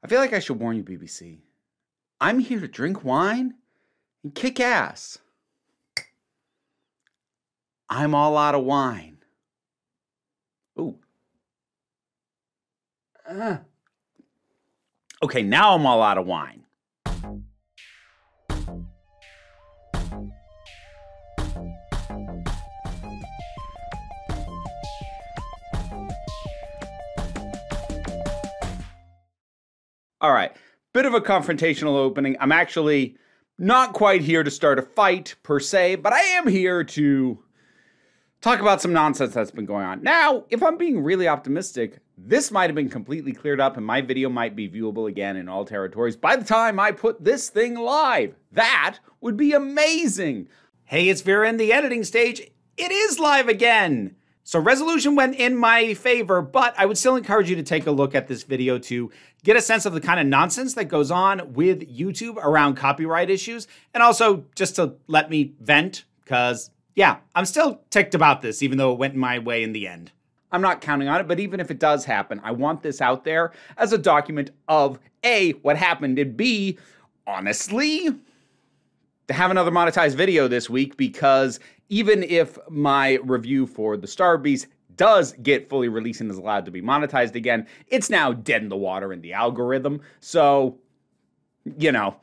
I feel like I should warn you, BBC. I'm here to drink wine and kick ass. I'm all out of wine. Ooh. Okay, now I'm all out of wine. All right, bit of a confrontational opening. I'm actually not quite here to start a fight per se, but I am here to talk about some nonsense that's been going on. Now, if I'm being really optimistic, this might have been completely cleared up and my video might be viewable again in all territories by the time I put this thing live. That would be amazing. Hey, it's Vera in the editing stage. It is live again. So resolution went in my favor, but I would still encourage you to take a look at this video to get a sense of the kind of nonsense that goes on with YouTube around copyright issues, and also just to let me vent, because, yeah, I'm still ticked about this, even though it went my way in the end. I'm not counting on it, but even if it does happen, I want this out there as a document of A, what happened, and B, honestly, to have another monetized video this week, because even if my review for the Star Beast does get fully released and is allowed to be monetized again, it's now dead in the water in the algorithm. So, you know,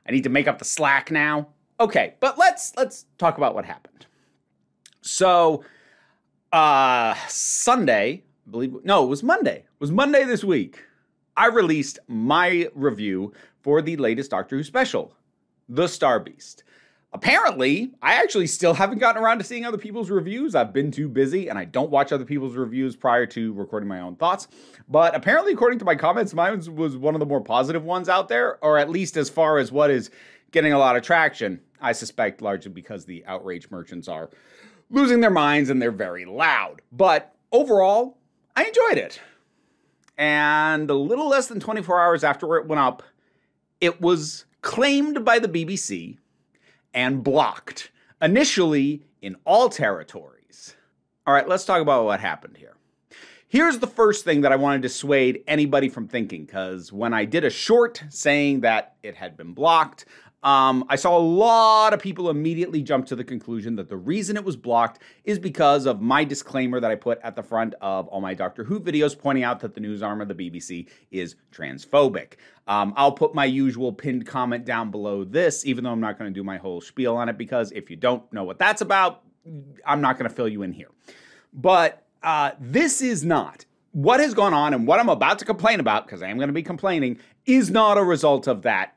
I need to make up the slack now. Okay, but let's talk about what happened. So, Sunday, it was Monday. It was Monday this week. I released my review for the latest Doctor Who special, The Star Beast. Apparently, I actually still haven't gotten around to seeing other people's reviews. I've been too busy, and I don't watch other people's reviews prior to recording my own thoughts. But apparently, according to my comments, mine was one of the more positive ones out there, or at least as far as what is getting a lot of traction. I suspect largely because the outrage merchants are losing their minds and they're very loud. But overall, I enjoyed it. And a little less than 24 hours after it went up, it was claimed by the BBC and blocked, initially in all territories. All right, let's talk about what happened here. Here's the first thing that I want to dissuade anybody from thinking, because when I did a short saying that it had been blocked, I saw a lot of people immediately jump to the conclusion that the reason it was blocked is because of my disclaimer that I put at the front of all my Doctor Who videos pointing out that the news arm of the BBC is transphobic. I'll put my usual pinned comment down below this, even though I'm not going to do my whole spiel on it, because if you don't know what that's about, I'm not going to fill you in here. But this is not. What has gone on and what I'm about to complain about, because I am going to be complaining, is not a result of that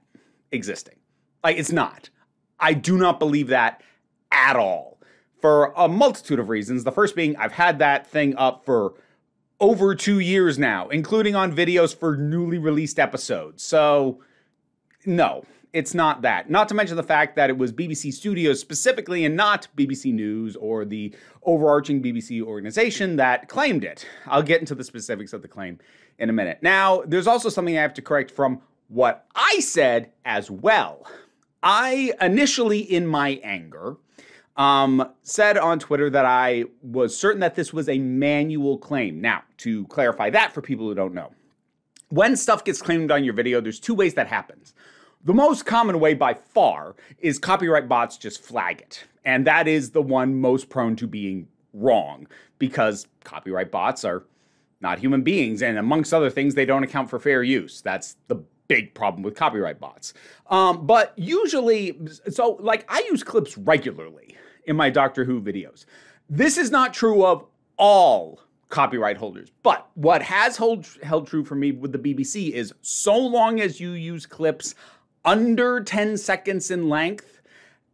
existing. Like, it's not. I do not believe that at all, for a multitude of reasons. The first being, I've had that thing up for over 2 years now, including on videos for newly released episodes. So, no, it's not that. Not to mention the fact that it was BBC Studios specifically and not BBC News or the overarching BBC organization that claimed it. I'll get into the specifics of the claim in a minute. Now, there's also something I have to correct from what I said as well. I initially, in my anger, said on Twitter that I was certain that this was a manual claim. Now, to clarify that for people who don't know, when stuff gets claimed on your video, there's two ways that happens. The most common way by far is copyright bots just flag it. And that is the one most prone to being wrong, because copyright bots are not human beings. And amongst other things, they don't account for fair use. That's the big problem with copyright bots. But usually, so like I use clips regularly in my Doctor Who videos. This is not true of all copyright holders, but what has held true for me with the BBC is so long as you use clips under 10 seconds in length,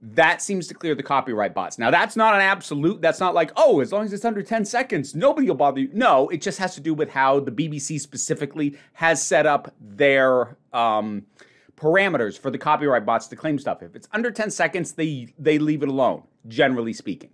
that seems to clear the copyright bots. Now, that's not an absolute, that's not like, oh, as long as it's under 10 seconds, nobody will bother you. No, it just has to do with how the BBC specifically has set up their parameters for the copyright bots to claim stuff. If it's under 10 seconds, they leave it alone, generally speaking.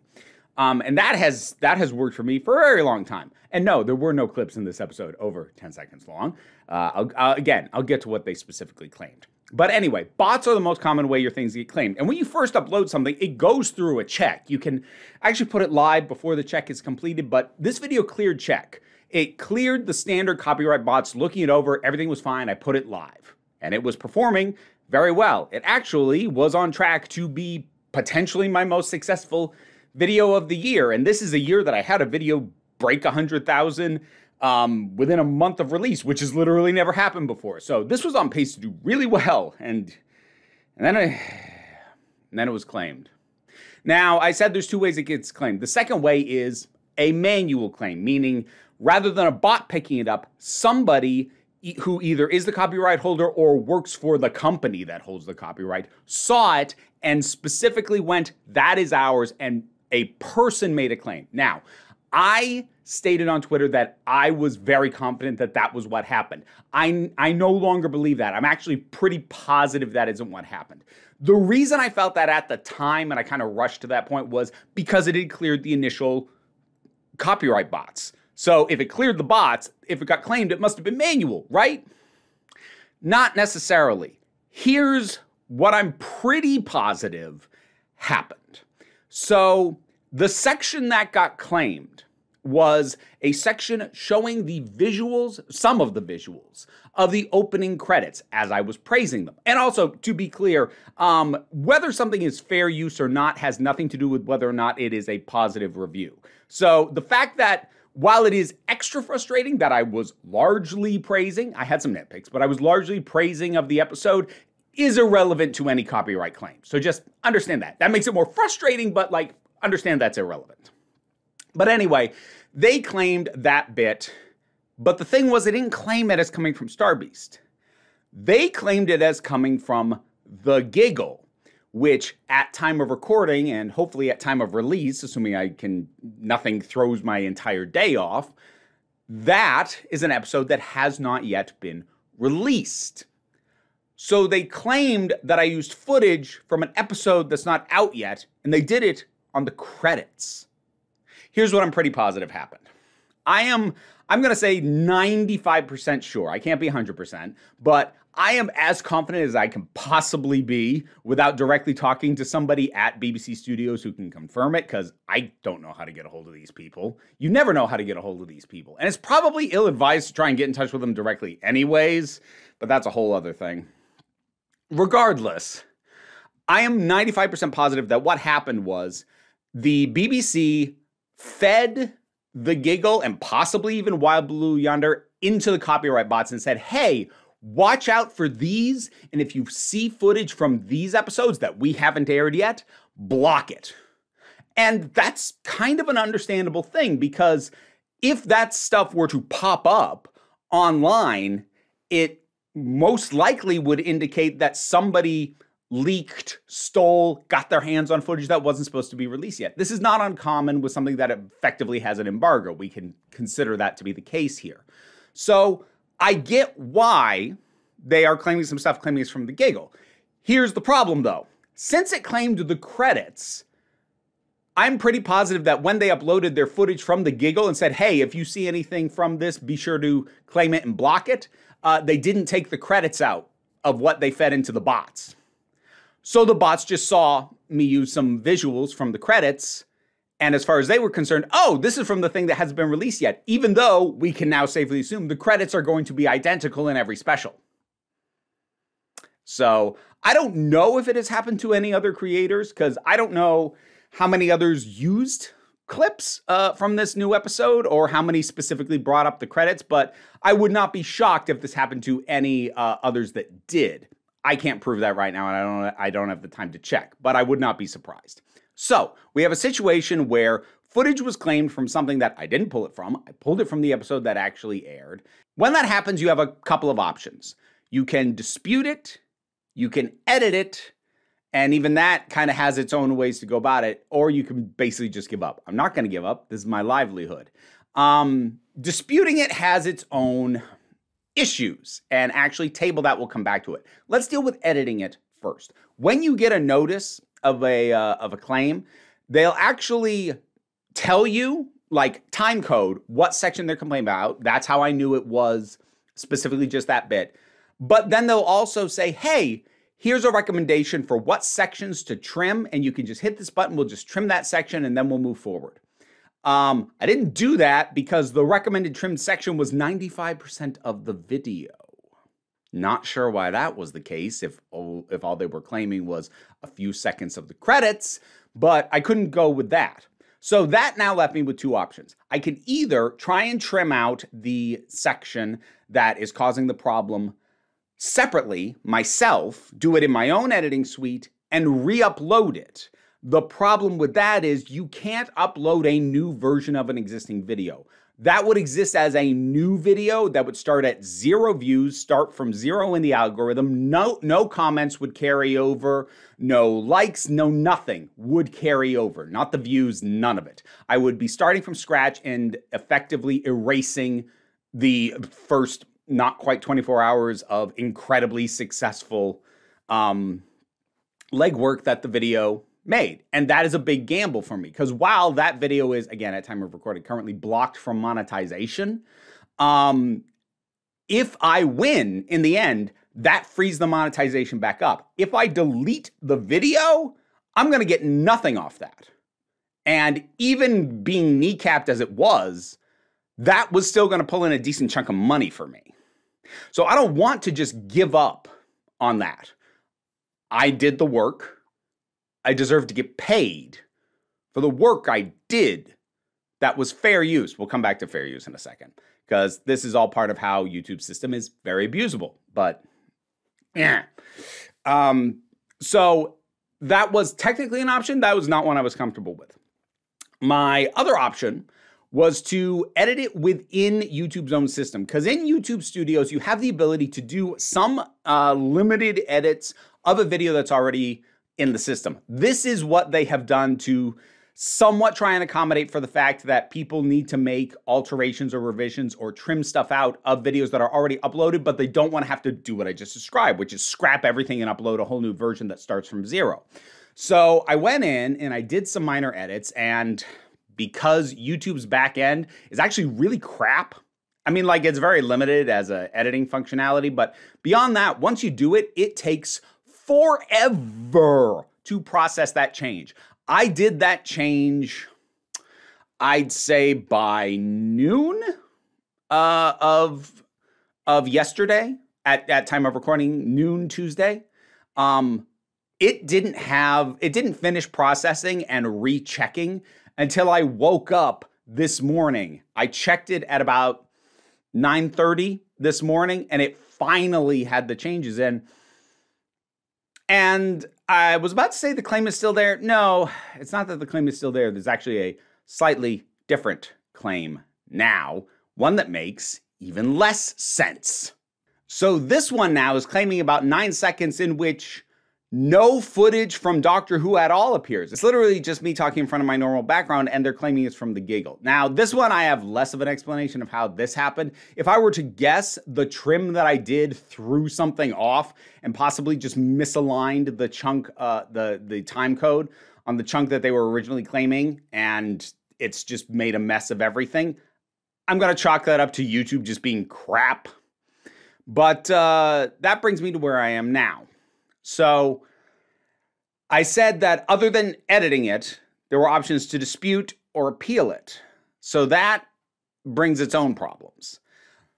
And that has worked for me for a very long time. And no, there were no clips in this episode over 10 seconds long. Again, I'll get to what they specifically claimed. But anyway, bots are the most common way your things get claimed. And when you first upload something, it goes through a check. You can actually put it live before the check is completed, but this video cleared check. It cleared the standard copyright bots, looking it over, everything was fine. I put it live, and it was performing very well. It actually was on track to be potentially my most successful video of the year. And this is a year that I had a video break 100,000 within a month of release, which has literally never happened before. So this was on pace to do really well. And then it was claimed. Now, I said there's two ways it gets claimed. The second way is a manual claim, meaning rather than a bot picking it up, somebody who either is the copyright holder or works for the company that holds the copyright saw it and specifically went, that is ours, and a person made a claim. Now, I stated on Twitter that I was very confident that that was what happened. I no longer believe that. I'm actually pretty positive that isn't what happened. The reason I felt that at the time, and I kind of rushed to that point, was because it had cleared the initial copyright bots. So if it cleared the bots, if it got claimed, it must have been manual, right? Not necessarily. Here's what I'm pretty positive happened. So the section that got claimed was a section showing the visuals, some of the visuals of the opening credits as I was praising them. And also, to be clear, whether something is fair use or not has nothing to do with whether or not it is a positive review. So the fact that while it is extra frustrating that I was largely praising, I had some nitpicks, but I was largely praising of the episode, is irrelevant to any copyright claim. So just understand that. That makes it more frustrating, but like, understand that's irrelevant. But anyway, they claimed that bit, but the thing was, they didn't claim it as coming from Starbeast. They claimed it as coming from The Giggle, which at time of recording and hopefully at time of release, assuming nothing throws my entire day off, that is an episode that has not yet been released. So they claimed that I used footage from an episode that's not out yet, and they did it on the credits. Here's what I'm pretty positive happened. I'm going to say 95% sure. I can't be 100%, but I am as confident as I can possibly be without directly talking to somebody at BBC Studios who can confirm it, because I don't know how to get a hold of these people. You never know how to get a hold of these people. And it's probably ill-advised to try and get in touch with them directly anyways, but that's a whole other thing. Regardless, I am 95% positive that what happened was the BBC fed The Giggle and possibly even Wild Blue Yonder into the copyright bots and said, hey, watch out for these, and if you see footage from these episodes that we haven't aired yet, block it. And that's kind of an understandable thing, because if that stuff were to pop up online, it most likely would indicate that somebody leaked, stole, got their hands on footage that wasn't supposed to be released yet. This is not uncommon with something that effectively has an embargo. We can consider that to be the case here. So I get why they are claiming some stuff, claiming it's from The Giggle. Here's the problem, though. Since it claimed the credits, I'm pretty positive that when they uploaded their footage from The Giggle and said, hey, if you see anything from this, be sure to claim it and block it, they didn't take the credits out of what they fed into the bots. So the bots just saw me use some visuals from the credits, and as far as they were concerned, oh, this is from the thing that hasn't been released yet, even though we can now safely assume the credits are going to be identical in every special. So I don't know if it has happened to any other creators, because I don't know how many others used clips from this new episode or how many specifically brought up the credits, but I would not be shocked if this happened to any others that did. I can't prove that right now, and I don't have the time to check, but I would not be surprised. So we have a situation where footage was claimed from something that I didn't pull it from. I pulled it from the episode that actually aired. When that happens, you have a couple of options. You can dispute it, you can edit it, and even that kind of has its own ways to go about it, or you can basically just give up. I'm not going to give up. This is my livelihood. Disputing it has its own issues, and actually table that, we'll come back to it. Let's deal with editing it first. When you get a notice of a claim, they'll actually tell you, like time code, what section they're complaining about. That's how I knew it was specifically just that bit. But then they'll also say, hey, here's a recommendation for what sections to trim, and you can just hit this button, we'll just trim that section, and then we'll move forward. I didn't do that because the recommended trim section was 95% of the video. Not sure why that was the case if all they were claiming was a few seconds of the credits, but I couldn't go with that. So that now left me with two options. I can either try and trim out the section that is causing the problem separately myself, do it in my own editing suite, and re-upload it. The problem with that is you can't upload a new version of an existing video. That would exist as a new video that would start at 0 views, start from 0 in the algorithm. No comments would carry over, no likes, no nothing would carry over. Not the views, none of it. I would be starting from scratch and effectively erasing the first not quite 24 hours of incredibly successful legwork that the video made. And that is a big gamble for me because while that video is, again, at time of recording, currently blocked from monetization, if I win in the end, that frees the monetization back up. If I delete the video, I'm going to get nothing off that. And even being kneecapped as it was, that was still going to pull in a decent chunk of money for me. So I don't want to just give up on that. I did the work. I deserve to get paid for the work I did. That was fair use. We'll come back to fair use in a second because this is all part of how YouTube's system is very abusable. But yeah. So that was technically an option. That was not one I was comfortable with. My other option was to edit it within YouTube's own system. Because in YouTube Studios, you have the ability to do some limited edits of a video that's already in the system. This is what they have done to somewhat try and accommodate for the fact that people need to make alterations or revisions or trim stuff out of videos that are already uploaded, but they don't want to have to do what I just described, which is scrap everything and upload a whole new version that starts from 0. So I went in and I did some minor edits, and because YouTube's back end is actually really crap. I mean, like, it's very limited as a editing functionality, but beyond that, once you do it, it takes forever to process that change. I did that change, I'd say by noon of yesterday at time of recording, noon Tuesday. It didn't finish processing and rechecking until I woke up this morning. I checked it at about 9:30 this morning, and it finally had the changes in. And I was about to say the claim is still there. No, it's not that the claim is still there. There's actually a slightly different claim now, one that makes even less sense. So this one now is claiming about 9 seconds in which no footage from Doctor Who at all appears. It's literally just me talking in front of my normal background, and they're claiming it's from the giggle. Now, this one, I have less of an explanation of how this happened. If I were to guess, the trim that I did threw something off and possibly just misaligned the chunk, the time code on the chunk that they were originally claiming, and it's just made a mess of everything. I'm going to chalk that up to YouTube just being crap. But that brings me to where I am now. So I said that other than editing it, there were options to dispute or appeal it. So that brings its own problems.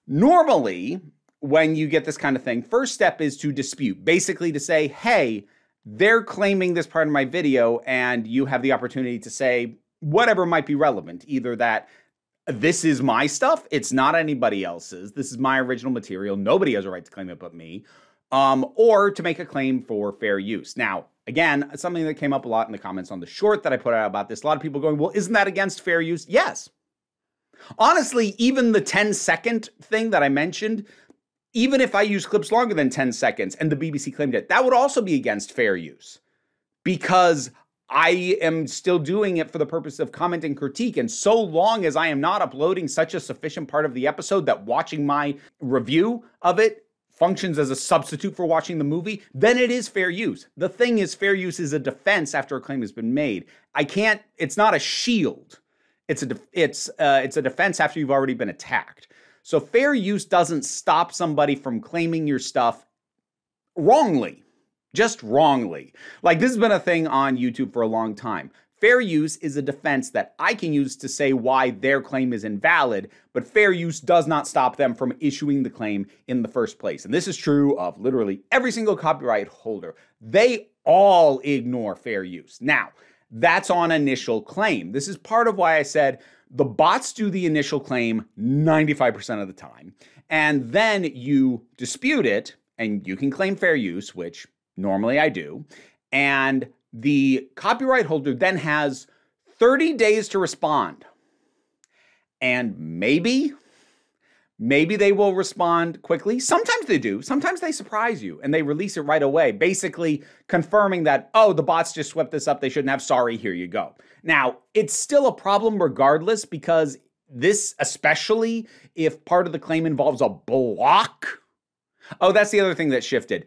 Normally, when you get this kind of thing, first step is to dispute, basically to say, hey, they're claiming this part of my video, and you have the opportunity to say whatever might be relevant, either that this is my stuff, it's not anybody else's, this is my original material, nobody has a right to claim it but me, or to make a claim for fair use. Now, again, something that came up a lot in the comments on the short that I put out about this, a lot of people going, well, isn't that against fair use? Yes. Honestly, even the 10-second thing that I mentioned, even if I use clips longer than 10 seconds and the BBC claimed it, that would also be against fair use because I am still doing it for the purpose of comment and critique. And so long as I am not uploading such a sufficient part of the episode that watching my review of it functions as a substitute for watching the movie, then it is fair use. The thing is, fair use is a defense after a claim has been made. It's not a shield. It's a defense after you've already been attacked. So fair use doesn't stop somebody from claiming your stuff wrongly, just wrongly. Like, this has been a thing on YouTube for a long time. Fair use is a defense that I can use to say why their claim is invalid, but fair use does not stop them from issuing the claim in the first place. And this is true of literally every single copyright holder. They all ignore fair use. Now, that's on initial claim. This is part of why I said the bots do the initial claim 95% of the time, and then you dispute it, and you can claim fair use, which normally I do, and the copyright holder then has 30 days to respond. And maybe they will respond quickly. Sometimes they do. Sometimes they surprise you and they release it right away, basically confirming that, oh, the bots just swept this up. They shouldn't have. Sorry, here you go. Now, it's still a problem regardless, because this, especially if part of the claim involves a block. Oh, that's the other thing that shifted.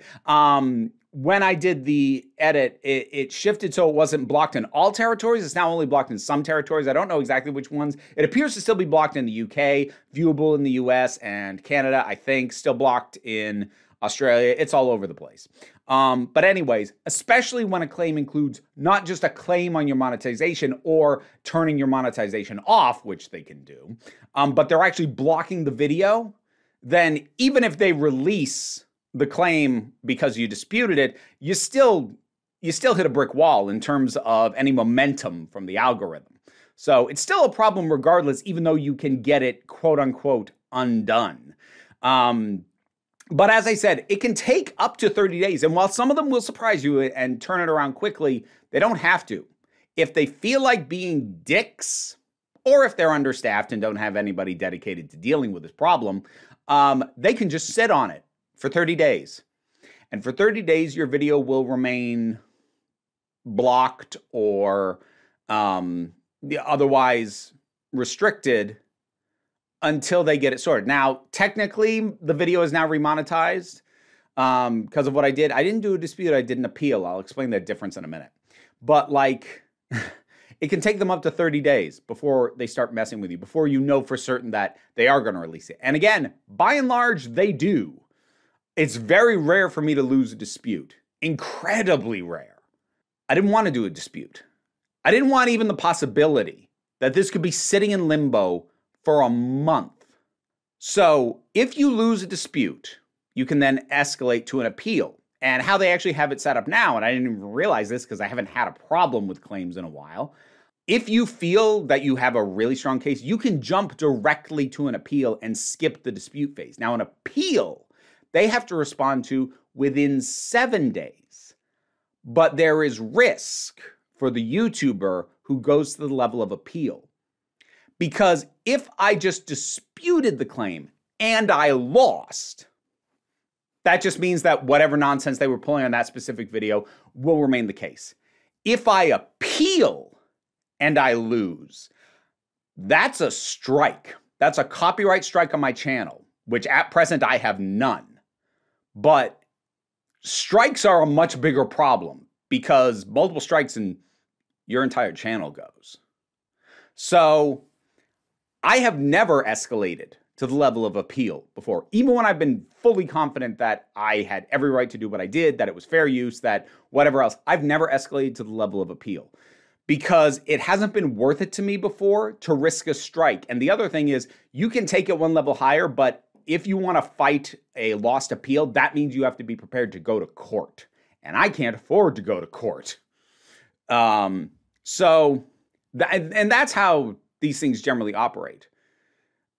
When I did the edit, it shifted so it wasn't blocked in all territories. It's now only blocked in some territories. I don't know exactly which ones. It appears to still be blocked in the UK, viewable in the US and Canada, I think, still blocked in Australia. It's all over the place. But anyways, especially when a claim includes not just a claim on your monetization or turning your monetization off, which they can do, but they're actually blocking the video, then even if they release the claim because you disputed it, you still hit a brick wall in terms of any momentum from the algorithm. So it's still a problem regardless, even though you can get it quote unquote undone. But as I said, it can take up to 30 days. And while some of them will surprise you and turn it around quickly, they don't have to. If they feel like being dicks, or if they're understaffed and don't have anybody dedicated to dealing with this problem, they can just sit on it for 30 days. And for 30 days, your video will remain blocked or otherwise restricted until they get it sorted. Now, technically, the video is now remonetized because of what I did. I didn't do a dispute. I did an appeal. I'll explain that difference in a minute. But like, it can take them up to 30 days before they start messing with you, before you know for certain that they are going to release it. And again, by and large, they do. It's very rare for me to lose a dispute. Incredibly rare. I didn't want to do a dispute. I didn't want even the possibility that this could be sitting in limbo for a month. So if you lose a dispute, you can then escalate to an appeal. And how they actually have it set up now, and I didn't even realize this because I haven't had a problem with claims in a while. If you feel that you have a really strong case, you can jump directly to an appeal and skip the dispute phase. Now, an appeal, they have to respond to within 7 days. But there is risk for the YouTuber who goes to the level of appeal. Because if I just disputed the claim and I lost, that just means that whatever nonsense they were pulling on that specific video will remain the case. If I appeal and I lose, that's a strike. That's a copyright strike on my channel, which at present I have none. But strikes are a much bigger problem because multiple strikes and your entire channel goes. So I have never escalated to the level of appeal before, even when I've been fully confident that I had every right to do what I did, that it was fair use, that whatever else. I've never escalated to the level of appeal because it hasn't been worth it to me before to risk a strike. And the other thing is you can take it one level higher, but if you want to fight a lost appeal, that means you have to be prepared to go to court. And I can't afford to go to court. And that's how these things generally operate.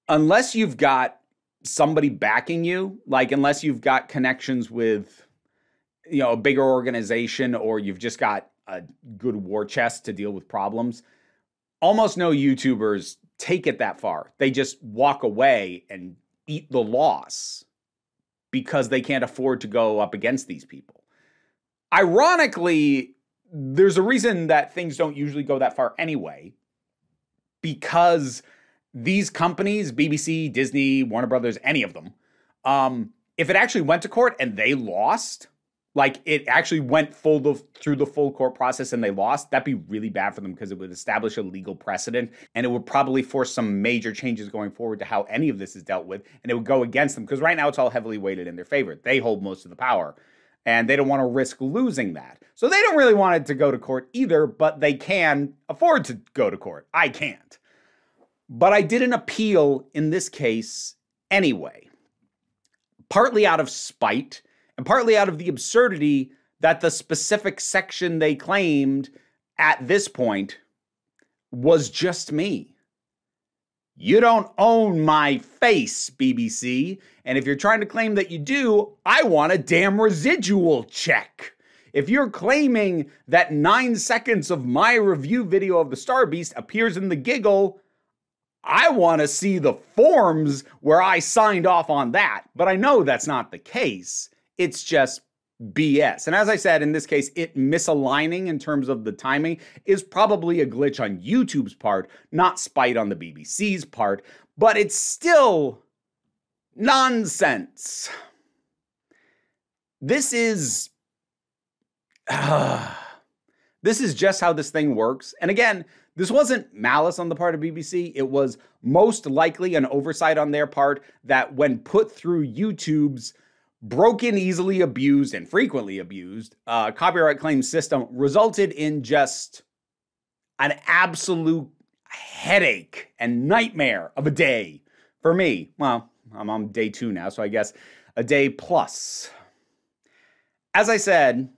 Unless you've got somebody backing you, like unless you've got connections with, a bigger organization, or you've just got a good war chest to deal with problems, almost no YouTubers take it that far. They just walk away and eat the loss because they can't afford to go up against these people. Ironically, there's a reason that things don't usually go that far anyway, because these companies, BBC, Disney, Warner Brothers, any of them, if it actually went to court and they lost, like it actually went through the full court process and they lost, that'd be really bad for them because it would establish a legal precedent and it would probably force some major changes going forward to how any of this is dealt with, and it would go against them because right now it's all heavily weighted in their favor. They hold most of the power. and they don't want to risk losing that. So they don't really want it to go to court either, but they can afford to go to court. I can't. But I did an appeal in this case anyway, partly out of spite and partly out of the absurdity that the specific section they claimed at this point was just me. You don't own my face, BBC. And if you're trying to claim that you do, I want a damn residual check. If you're claiming that 9 seconds of my review video of the Star Beast appears in the giggle, I want to see the forms where I signed off on that. But I know that's not the case. It's just BS. And as I said, in this case, it misaligning in terms of the timing is probably a glitch on YouTube's part, not spite on the BBC's part, but it's still nonsense. This is just how this thing works. And again, this wasn't malice on the part of BBC. It was most likely an oversight on their part that when put through YouTube's broken, easily abused, and frequently abused copyright claim system resulted in just an absolute headache and nightmare of a day for me. Well, I'm on day 2 now, so I guess a day plus. As I said,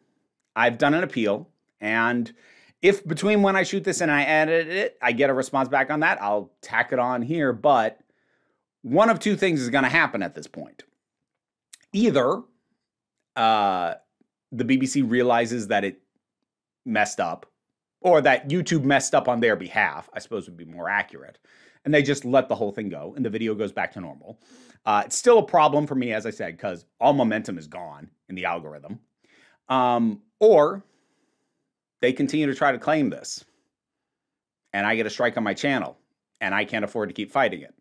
I've done an appeal, and if between when I shoot this and I edit it, I get a response back on that, I'll tack it on here, but one of two things is going to happen at this point. Either the BBC realizes that it messed up, or that YouTube messed up on their behalf, I suppose would be more accurate, and they just let the whole thing go, and the video goes back to normal. It's still a problem for me, as I said, because all momentum is gone in the algorithm. Or they continue to try to claim this, and I get a strike on my channel, and I can't afford to keep fighting it.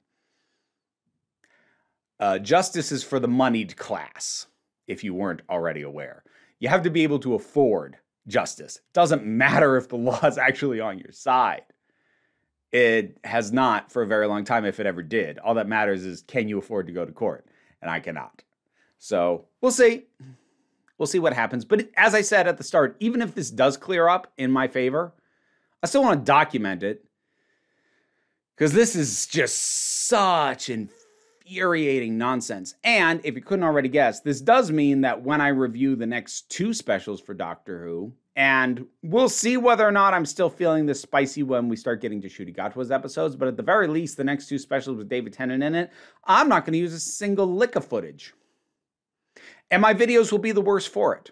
Justice is for the moneyed class, if you weren't already aware. You have to be able to afford justice. Doesn't matter if the law is actually on your side. It has not for a very long time, if it ever did. All that matters is, can you afford to go to court? And I cannot. So we'll see. We'll see what happens. But as I said at the start, even if this does clear up in my favor, I still want to document it, because this is just such infuriating nonsense. And if you couldn't already guess, this does mean that when I review the next 2 specials for Doctor Who, and we'll see whether or not I'm still feeling this spicy when we start getting to Ncuti Gatwa's episodes, but at the very least, the next 2 specials with David Tennant in it, I'm not going to use a single lick of footage. And my videos will be the worse for it.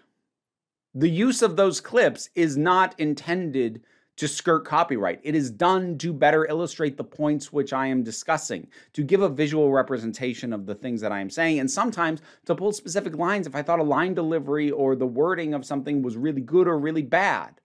The use of those clips is not intended to skirt copyright. It is done to better illustrate the points which I am discussing, to give a visual representation of the things that I am saying, and sometimes to pull specific lines if I thought a line delivery or the wording of something was really good or really bad.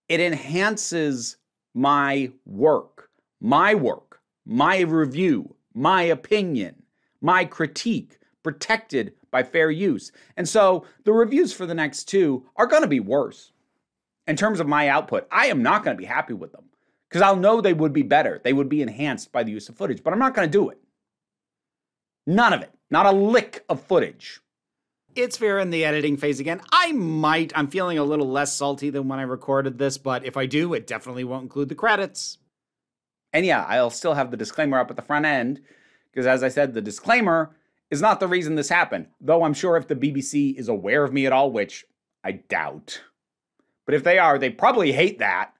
It enhances my work, my review, my opinion, my critique, protected by fair use. And so the reviews for the next 2 are going to be worse. In terms of my output, I am not going to be happy with them, because I'll know they would be better. They would be enhanced by the use of footage, but I'm not going to do it. None of it. Not a lick of footage. It's fair in the editing phase again. I'm feeling a little less salty than when I recorded this, but if I do, it definitely won't include the credits. And yeah, I'll still have the disclaimer up at the front end, because as I said, the disclaimer is not the reason this happened, though I'm sure if the BBC is aware of me at all, which I doubt. But if they are, they probably hate that.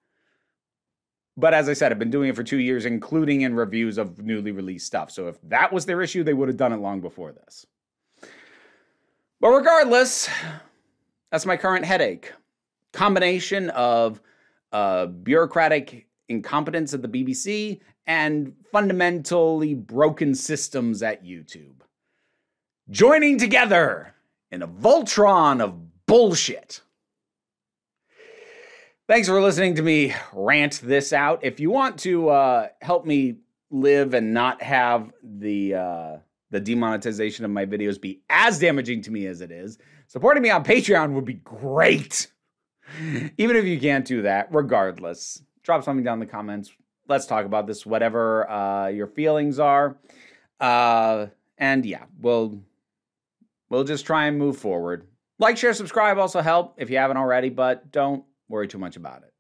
But as I said, I've been doing it for 2 years, including in reviews of newly released stuff. So if that was their issue, they would have done it long before this. But regardless, that's my current headache. Combination of bureaucratic incompetence at the BBC and fundamentally broken systems at YouTube, joining together in a Voltron of bullshit. Thanks for listening to me rant this out. If you want to help me live and not have the demonetization of my videos be as damaging to me as it is, supporting me on Patreon would be great. Even if you can't do that, regardless, drop something down in the comments. Let's talk about this, whatever your feelings are. And yeah, we'll just try and move forward. Like, share, subscribe also help if you haven't already, but don't worry too much about it.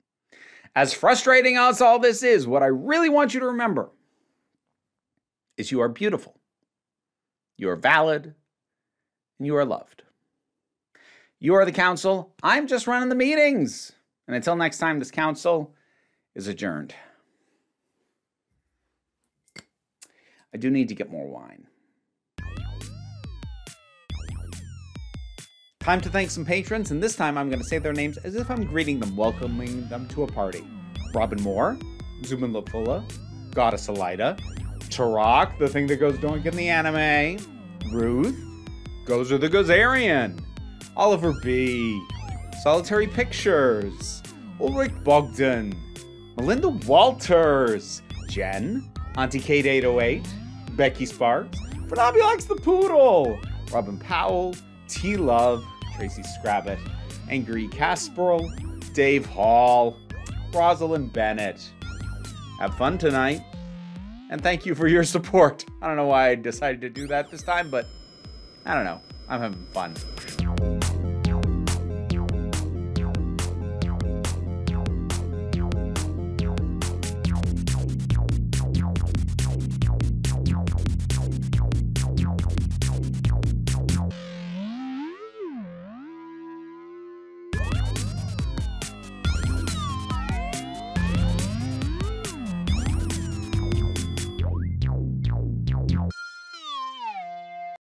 As frustrating as all this is, what I really want you to remember is you are beautiful, you are valid, and you are loved. You are the council. I'm just running the meetings. And until next time, this council is adjourned. I do need to get more wine. Time to thank some patrons, and this time I'm going to say their names as if I'm greeting them, welcoming them to a party. Robin Moore, Zuman Lopula, Goddess Elida, Turok, the thing that goes don't get in the anime, Ruth, Gozer the Gozerian, Oliver B, Solitary Pictures, Ulrich Bogdan, Melinda Walters, Jen, Auntie Kate 808, Becky Sparks, Fanabi Likes the Poodle, Robin Powell, T-Love, Tracy Scrabbit, Angry Casperl, Dave Hall, Rosalind Bennett. Have fun tonight, and thank you for your support. I don't know why I decided to do that this time, but I don't know. I'm having fun.